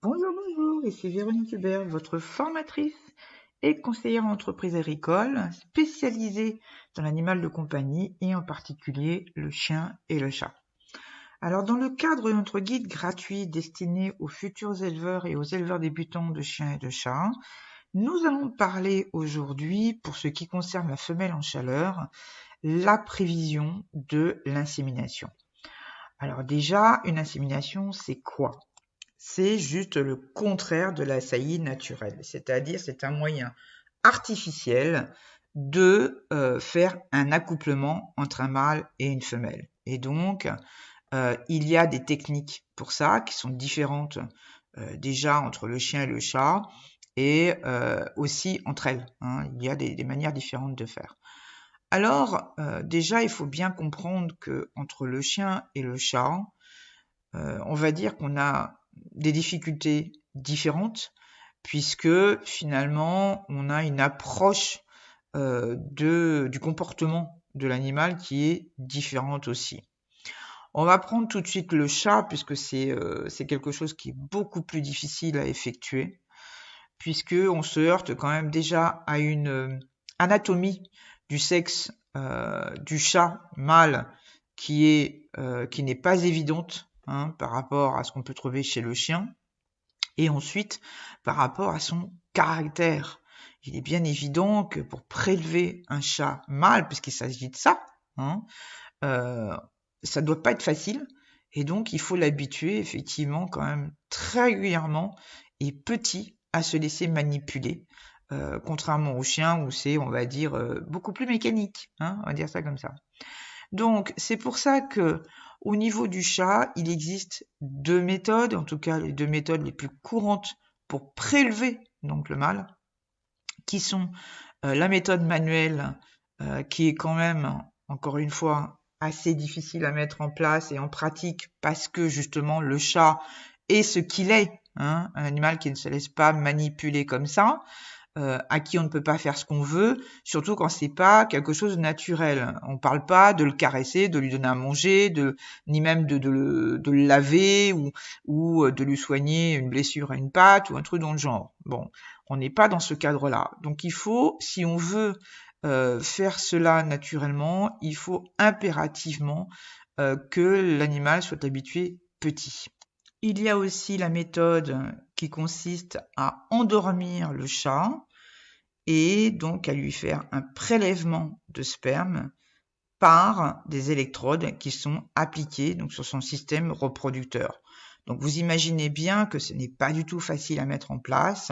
Bonjour, bonjour, ici Véronique Hubert, votre formatrice et conseillère en entreprise agricole spécialisée dans l'animal de compagnie et en particulier le chien et le chat. Alors dans le cadre de notre guide gratuit destiné aux futurs éleveurs et aux éleveurs débutants de chiens et de chats, nous allons parler aujourd'hui, pour ce qui concerne la femelle en chaleur, la prévision de l'insémination. Alors déjà, une insémination, c'est quoi ? C'est juste le contraire de la saillie naturelle, c'est-à-dire c'est un moyen artificiel de faire un accouplement entre un mâle et une femelle. Et donc, il y a des techniques pour ça qui sont différentes déjà entre le chien et le chat et aussi entre elles. Il y a des manières différentes de faire. Alors, déjà, il faut bien comprendre que entre le chien et le chat, on va dire qu'on a des difficultés différentes, puisque finalement, on a une approche du comportement de l'animal qui est différente aussi. On va prendre tout de suite le chat, puisque c'est quelque chose qui est beaucoup plus difficile à effectuer, puisque on se heurte quand même déjà à une anatomie du sexe du chat mâle qui n'est pas évidente par rapport à ce qu'on peut trouver chez le chien, et ensuite par rapport à son caractère. Il est bien évident que pour prélever un chat mâle, puisqu'il s'agit de ça, ça ne doit pas être facile, et donc il faut l'habituer effectivement quand même très régulièrement et petit à se laisser manipuler, contrairement au chien où c'est, on va dire, beaucoup plus mécanique, on va dire ça comme ça. Donc c'est pour ça que au niveau du chat, il existe deux méthodes, en tout cas les deux méthodes les plus courantes pour prélever donc le mâle, qui sont la méthode manuelle, qui est quand même, encore une fois, assez difficile à mettre en place et en pratique parce que justement le chat est ce qu'il est, un animal qui ne se laisse pas manipuler comme ça, à qui on ne peut pas faire ce qu'on veut, surtout quand c'est pas quelque chose de naturel. On parle pas de le caresser, de lui donner à manger, ni même de le laver ou de lui soigner une blessure à une patte ou un truc dans le genre. Bon, on n'est pas dans ce cadre-là. Donc il faut, si on veut faire cela naturellement, il faut impérativement que l'animal soit habitué petit. Il y a aussi la méthode qui consiste à endormir le chat et donc à lui faire un prélèvement de sperme par des électrodes qui sont appliquées donc sur son système reproducteur. Donc vous imaginez bien que ce n'est pas du tout facile à mettre en place,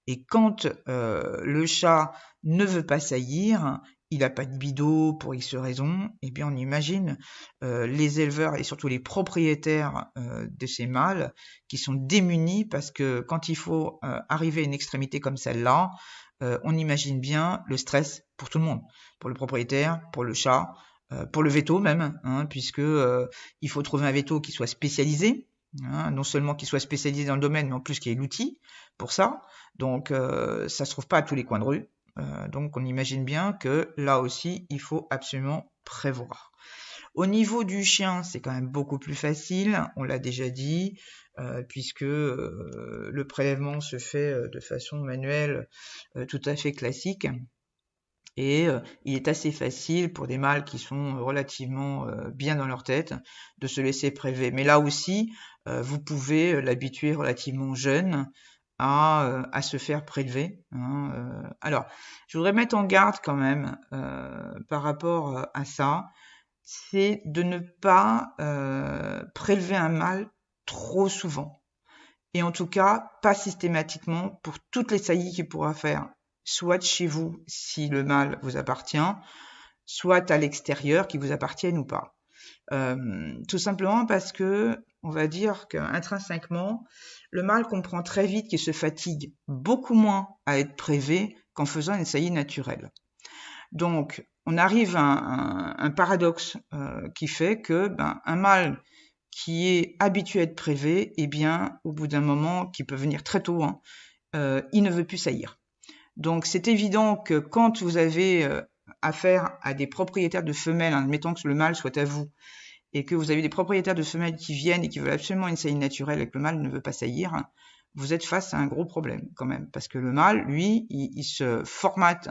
et quand le chat ne veut pas saillir, il n'a pas de bidot pour X raisons, et bien on imagine les éleveurs et surtout les propriétaires de ces mâles qui sont démunis parce que quand il faut arriver à une extrémité comme celle-là, on imagine bien le stress pour tout le monde, pour le propriétaire, pour le chat, pour le veto même, puisque il faut trouver un veto qui soit spécialisé, non seulement qui soit spécialisé dans le domaine, mais en plus qui ait l'outil pour ça. Donc ça se trouve pas à tous les coins de rue. Donc on imagine bien que là aussi, il faut absolument prévoir. Au niveau du chien, c'est quand même beaucoup plus facile, on l'a déjà dit, puisque le prélèvement se fait de façon manuelle tout à fait classique. Et il est assez facile pour des mâles qui sont relativement bien dans leur tête de se laisser prélever. Mais là aussi, vous pouvez l'habituer relativement jeune à se faire prélever. Alors, je voudrais mettre en garde quand même par rapport à ça, c'est de ne pas prélever un mâle trop souvent. Et en tout cas, pas systématiquement pour toutes les saillies qu'il pourra faire, soit de chez vous si le mâle vous appartient, soit à l'extérieur qui vous appartienne ou pas. Tout simplement parce que, on va dire qu'intrinsèquement, le mâle comprend très vite qu'il se fatigue beaucoup moins à être prélevé qu'en faisant une saillie naturelle. Donc, on arrive à un paradoxe qui fait que un mâle qui est habitué à être prélevé, eh bien, au bout d'un moment, qui peut venir très tôt, il ne veut plus saillir. Donc, c'est évident que quand vous avez affaire à des propriétaires de femelles, admettons que le mâle soit à vous, et que vous avez des propriétaires de femelles qui viennent et qui veulent absolument une saillie naturelle et que le mâle ne veut pas saillir, vous êtes face à un gros problème quand même, parce que le mâle, lui, il se formate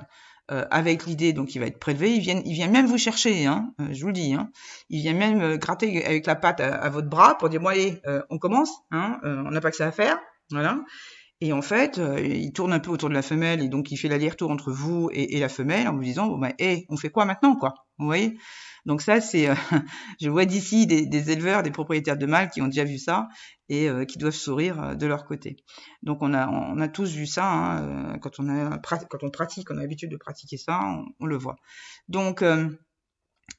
avec l'idée, donc il va être prélevé, il vient même vous chercher, hein, je vous le dis, hein, il vient même gratter avec la patte à votre bras pour dire, bon allez, on commence, hein, on n'a pas que ça à faire, voilà. Et en fait, il tourne un peu autour de la femelle et donc il fait l'aller-retour entre vous et la femelle en vous disant, bon bah, on fait quoi maintenant, quoi, vous voyez? Donc ça, c'est, je vois d'ici des éleveurs, des propriétaires de mâles qui ont déjà vu ça et qui doivent sourire de leur côté. Donc on a tous vu ça, hein, quand on pratique, on a l'habitude de pratiquer ça, on le voit. Donc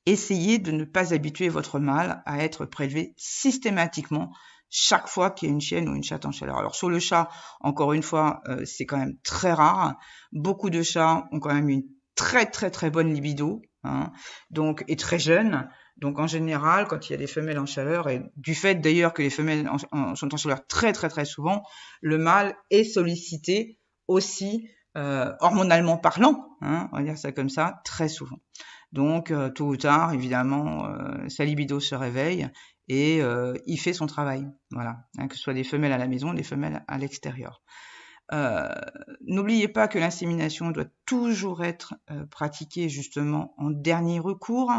essayez de ne pas habituer votre mâle à être prélevé systématiquement chaque fois qu'il y a une chienne ou une chatte en chaleur. Alors sur le chat, encore une fois, c'est quand même très rare. Beaucoup de chats ont quand même une très très très bonne libido, hein, donc et très jeune. Donc en général, quand il y a des femelles en chaleur, et du fait d'ailleurs que les femelles sont en chaleur très très très souvent, le mâle est sollicité aussi hormonalement parlant, hein, on va dire ça comme ça, très souvent. Donc, tôt ou tard, évidemment, sa libido se réveille et il fait son travail. Voilà, hein, que ce soit des femelles à la maison, des femelles à l'extérieur. N'oubliez pas que l'insémination doit toujours être pratiquée justement en dernier recours.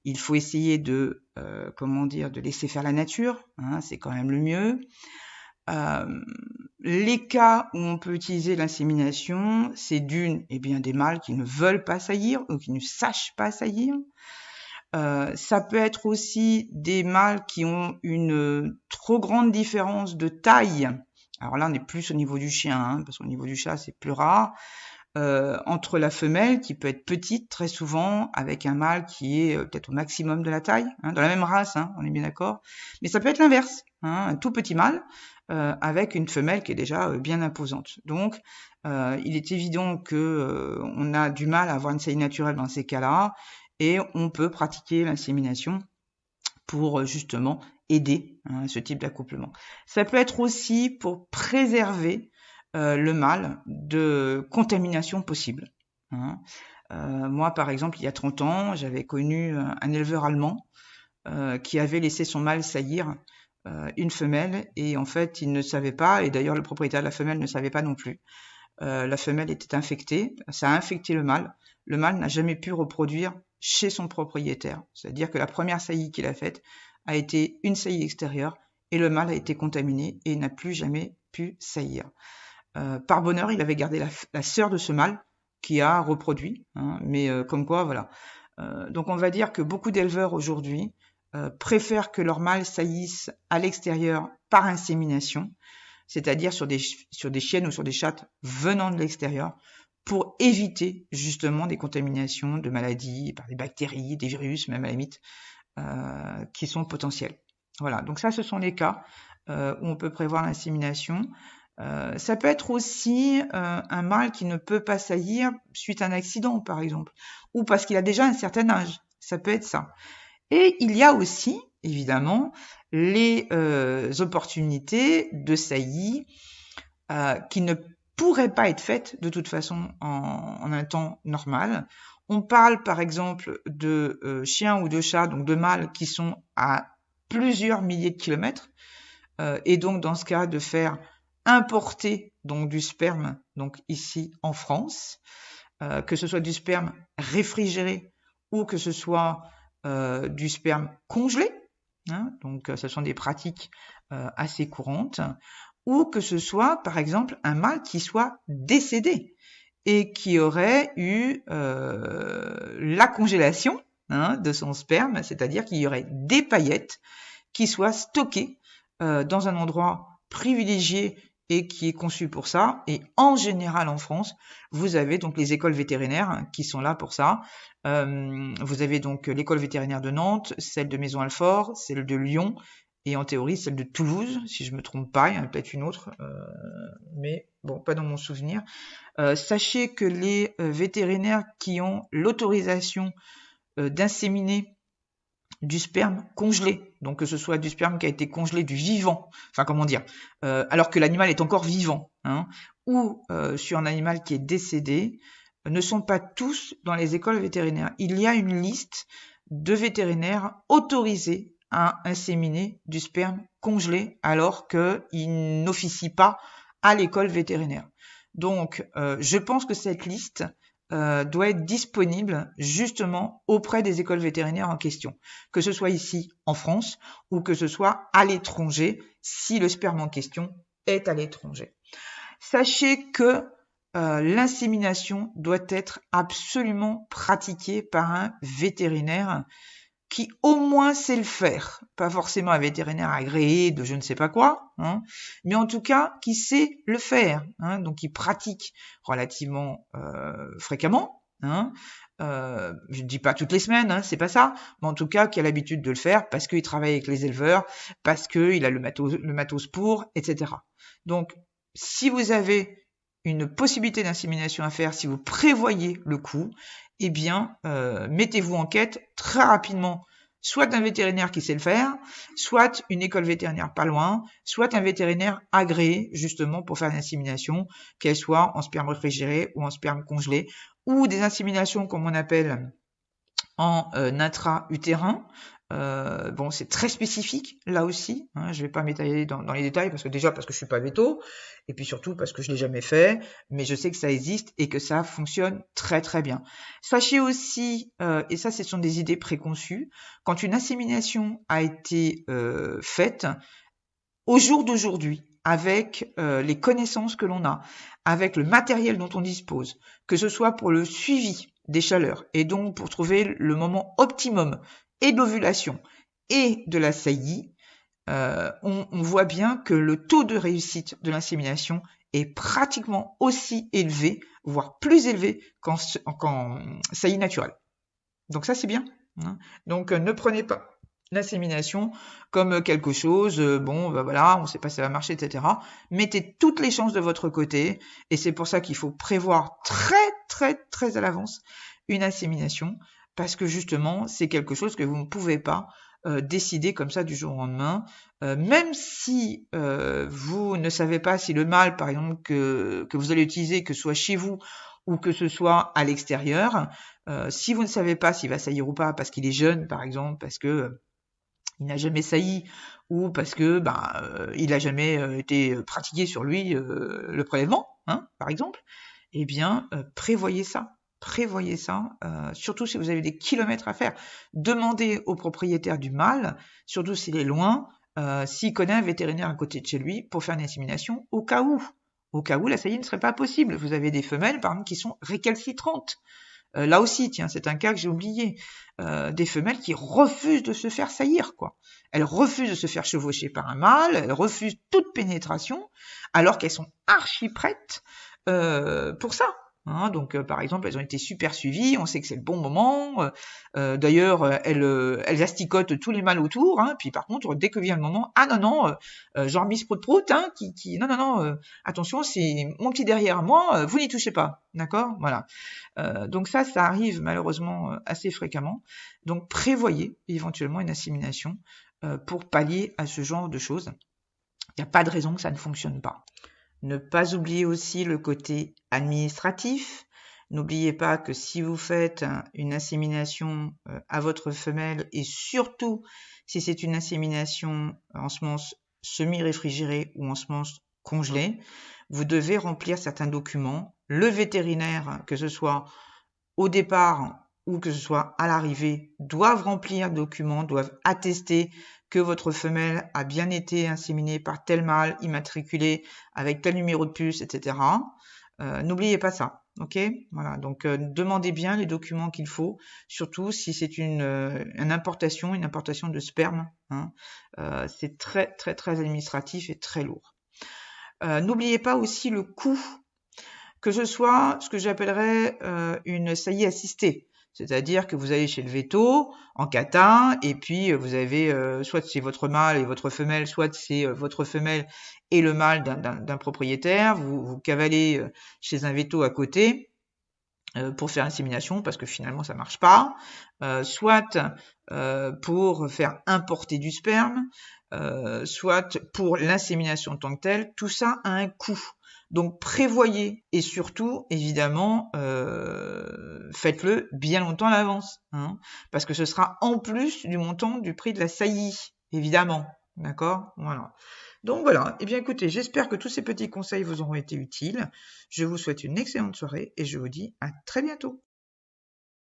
Il faut essayer de, de laisser faire la nature, hein, c'est quand même le mieux. Les cas où on peut utiliser l'insémination, c'est des mâles qui ne veulent pas saillir ou qui ne sachent pas saillir. Ça peut être aussi des mâles qui ont une trop grande différence de taille. Alors là, on est plus au niveau du chien, hein, parce qu'au niveau du chat, c'est plus rare. Entre la femelle qui peut être petite très souvent avec un mâle qui est peut-être au maximum de la taille, hein, dans la même race, hein, on est bien d'accord. Mais ça peut être l'inverse, hein, un tout petit mâle avec une femelle qui est déjà bien imposante. Donc, il est évident que on a du mal à avoir une saillie naturelle dans ces cas-là, et on peut pratiquer l'insémination pour justement aider ce type d'accouplement. Ça peut être aussi pour préserver le mâle de contamination possible. Hein. Moi, par exemple, il y a 30 ans, j'avais connu un éleveur allemand qui avait laissé son mâle saillir une femelle, et en fait, il ne savait pas, et d'ailleurs le propriétaire de la femelle ne savait pas non plus. La femelle était infectée, ça a infecté le mâle. Le mâle n'a jamais pu reproduire chez son propriétaire. C'est-à-dire que la première saillie qu'il a faite a été une saillie extérieure, et le mâle a été contaminé et n'a plus jamais pu saillir. Par bonheur, il avait gardé la sœur de ce mâle qui a reproduit, hein, mais comme quoi, voilà. Donc on va dire que beaucoup d'éleveurs aujourd'hui préfèrent que leur mâle saillisse à l'extérieur par insémination, c'est-à-dire sur des chiennes ou sur des chattes venant de l'extérieur, pour éviter justement des contaminations de maladies par des bactéries, des virus, même à la limite, qui sont potentiels. Voilà, donc ça, ce sont les cas où on peut prévoir l'insémination. Ça peut être aussi un mâle qui ne peut pas saillir suite à un accident, par exemple, ou parce qu'il a déjà un certain âge. Ça peut être ça. Et il y a aussi, évidemment, les opportunités de saillie qui ne pourraient pas être faites de toute façon en un temps normal. On parle par exemple de chiens ou de chats, donc de mâles qui sont à plusieurs milliers de kilomètres, et donc dans ce cas de faire importer donc du sperme, donc ici en France, que ce soit du sperme réfrigéré ou que ce soit du sperme congelé, hein, donc ce sont des pratiques assez courantes, ou que ce soit par exemple un mâle qui soit décédé et qui aurait eu la congélation, hein, de son sperme, c'est-à-dire qu'il y aurait des paillettes qui soient stockées dans un endroit privilégié et qui est conçu pour ça. Et en général en France, vous avez donc les écoles vétérinaires qui sont là pour ça. Vous avez donc l'école vétérinaire de Nantes, celle de Maison-Alfort, celle de Lyon, et en théorie celle de Toulouse, si je me trompe pas, il y en a peut-être une autre, mais bon, pas dans mon souvenir. Sachez que les vétérinaires qui ont l'autorisation d'inséminer du sperme congelé, donc que ce soit du sperme qui a été congelé du vivant, enfin comment dire, alors que l'animal est encore vivant, hein, ou sur un animal qui est décédé, ne sont pas tous dans les écoles vétérinaires. Il y a une liste de vétérinaires autorisés à inséminer du sperme congelé alors qu'il n'officie pas à l'école vétérinaire. Donc, je pense que cette liste doit être disponible justement auprès des écoles vétérinaires en question, que ce soit ici en France ou que ce soit à l'étranger, si le sperme en question est à l'étranger. Sachez que l'insémination doit être absolument pratiquée par un vétérinaire qui au moins sait le faire, pas forcément un vétérinaire agréé de je ne sais pas quoi, hein, mais en tout cas qui sait le faire, hein, donc qui pratique relativement fréquemment, hein, je ne dis pas toutes les semaines, hein, c'est pas ça, mais en tout cas qui a l'habitude de le faire parce qu'il travaille avec les éleveurs, parce qu'il a le matos pour, etc. Donc, si vous avez une possibilité d'insémination à faire, si vous prévoyez le coût, eh bien, mettez-vous en quête très rapidement, soit d'un vétérinaire qui sait le faire, soit une école vétérinaire pas loin, soit un vétérinaire agréé justement pour faire l'insémination, qu'elle soit en sperme réfrigéré ou en sperme congelé, ou des inséminations comme on appelle en intra-utérin. Bon, c'est très spécifique là aussi. Hein, je vais pas m'étaler dans les détails parce que je suis pas véto et puis surtout parce que je l'ai jamais fait, mais je sais que ça existe et que ça fonctionne très très bien. Sachez aussi, et ça, ce sont des idées préconçues, quand une insémination a été faite au jour d'aujourd'hui, avec les connaissances que l'on a, avec le matériel dont on dispose, que ce soit pour le suivi des chaleurs et donc pour trouver le moment optimum et de l'ovulation et de la saillie, on voit bien que le taux de réussite de l'insémination est pratiquement aussi élevé, voire plus élevé qu'en saillie naturelle. Donc ça, c'est bien. Hein. Donc ne prenez pas l'insémination comme quelque chose, bon, ben voilà, on ne sait pas si ça va marcher, etc. Mettez toutes les chances de votre côté, et c'est pour ça qu'il faut prévoir très, très, très à l'avance une insémination, parce que justement, c'est quelque chose que vous ne pouvez pas décider comme ça du jour au lendemain, même si vous ne savez pas si le mâle, par exemple, que vous allez utiliser, que ce soit chez vous ou que ce soit à l'extérieur, si vous ne savez pas s'il va saillir ou pas parce qu'il est jeune, par exemple, parce que il n'a jamais sailli ou parce que il n'a jamais été pratiqué sur lui le prélèvement, hein, par exemple, eh bien, prévoyez ça. Prévoyez ça, surtout si vous avez des kilomètres à faire. Demandez au propriétaire du mâle, surtout s'il est loin, s'il connaît un vétérinaire à côté de chez lui pour faire une insémination au cas où. Au cas où la saillie ne serait pas possible. Vous avez des femelles, par exemple, qui sont récalcitrantes. Là aussi, tiens, c'est un cas que j'ai oublié. Des femelles qui refusent de se faire saillir, quoi. Elles refusent de se faire chevaucher par un mâle, elles refusent toute pénétration, alors qu'elles sont archi prêtes pour ça. Hein, donc, par exemple, elles ont été super suivies, on sait que c'est le bon moment. D'ailleurs, elles asticotent tous les mâles autour. Hein, puis par contre, dès que vient le moment, ah non non, genre Miss Prout hein, non non non, attention, c'est mon petit derrière moi, vous n'y touchez pas, d'accord, voilà. Donc ça arrive malheureusement assez fréquemment. Donc prévoyez éventuellement une insémination pour pallier à ce genre de choses. Il n'y a pas de raison que ça ne fonctionne pas. Ne pas oublier aussi le côté administratif. N'oubliez pas que si vous faites une insémination à votre femelle et surtout si c'est une insémination en semences semi-réfrigérées ou en semences congelées, vous devez remplir certains documents. Le vétérinaire, que ce soit au départ ou que ce soit à l'arrivée, doivent remplir des documents, doivent attester que votre femelle a bien été inséminée par tel mâle, immatriculé avec tel numéro de puce, etc. N'oubliez pas ça, ok? Voilà, donc demandez bien les documents qu'il faut, surtout si c'est une importation de sperme. Hein. C'est très très très administratif et très lourd. N'oubliez pas aussi le coût, que ce soit ce que j'appellerais une saillie assistée. C'est-à-dire que vous allez chez le véto, en catin, et puis vous avez, soit c'est votre mâle et votre femelle, soit c'est votre femelle et le mâle d'un propriétaire, vous cavalez chez un véto à côté pour faire l'insémination, parce que finalement ça marche pas, soit pour faire importer du sperme, soit pour l'insémination en tant que telle, tout ça a un coût. Donc prévoyez et surtout, évidemment, faites-le bien longtemps à l'avance, hein, parce que ce sera en plus du montant du prix de la saillie, évidemment. D'accord? Voilà. Donc voilà, eh bien écoutez, j'espère que tous ces petits conseils vous auront été utiles. Je vous souhaite une excellente soirée et je vous dis à très bientôt.